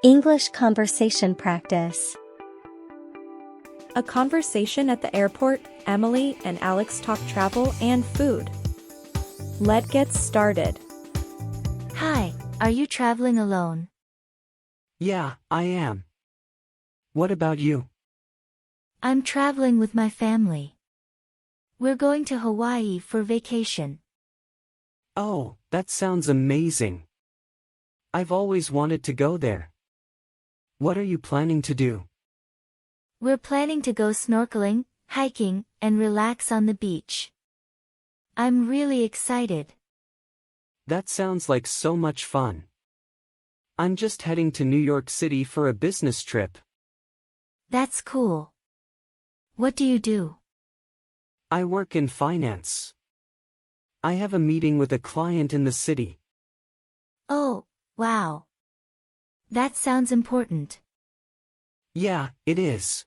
English conversation practice. A conversation at the airport. Emily and Alex talk travel and food. Let's get started. Hi, are you traveling alone? Yeah, I am. What about you? I'm traveling with my family. We're going to Hawaii for vacation. Oh, that sounds amazing. I've always wanted to go there. What are you planning to do? We're planning to go snorkeling, hiking, and relax on the beach. I'm really excited. That sounds like so much fun. I'm just heading to New York City for a business trip. That's cool. What do you do? I work in finance. I have a meeting with a client in the city. Oh, wow. That sounds important. Yeah, it is.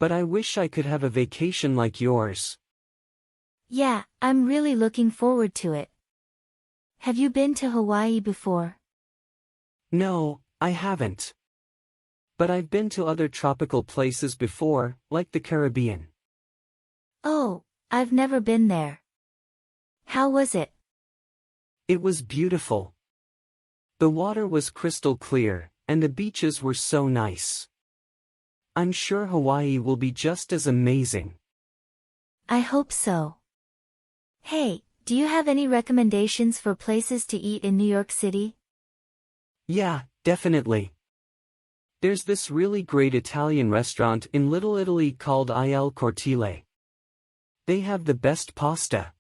But I wish I could have a vacation like yours. Yeah, I'm really looking forward to it. Have you been to Hawaii before? No, I haven't. But I've been to other tropical places before, like the Caribbean. Oh, I've never been there. How was it? It was beautiful. The water was crystal clear, and the beaches were so nice. I'm sure Hawaii will be just as amazing. I hope so. Hey, do you have any recommendations for places to eat in New York City? Yeah, definitely. There's this really great Italian restaurant in Little Italy called Il Cortile. They have the best pasta.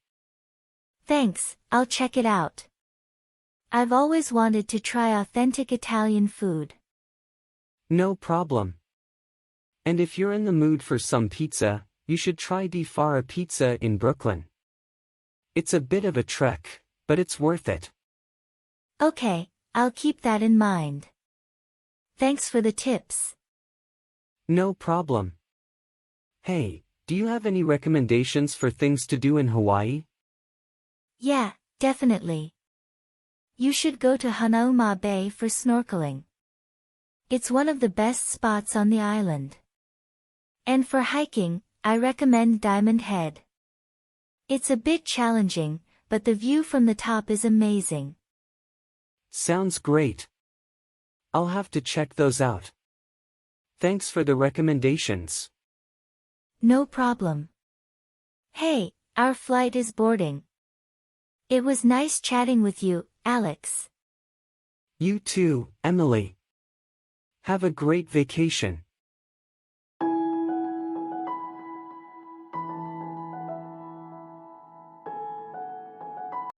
Thanks, I'll check it out. I've always wanted to try authentic Italian food. No problem. And if you're in the mood for some pizza, you should try Di Fara Pizza in Brooklyn. It's a bit of a trek, but it's worth it. Okay, I'll keep that in mind. Thanks for the tips. No problem. Hey, do you have any recommendations for things to do in Hawaii? Yeah, definitely. You should go to Hanauma Bay for snorkeling. It's one of the best spots on the island. And for hiking, I recommend Diamond Head. It's a bit challenging, but the view from the top is amazing. Sounds great. I'll have to check those out. Thanks for the recommendations. No problem. Hey, our flight is boarding. It was nice chatting with you, Alex. You too, Emily. Have a great vacation.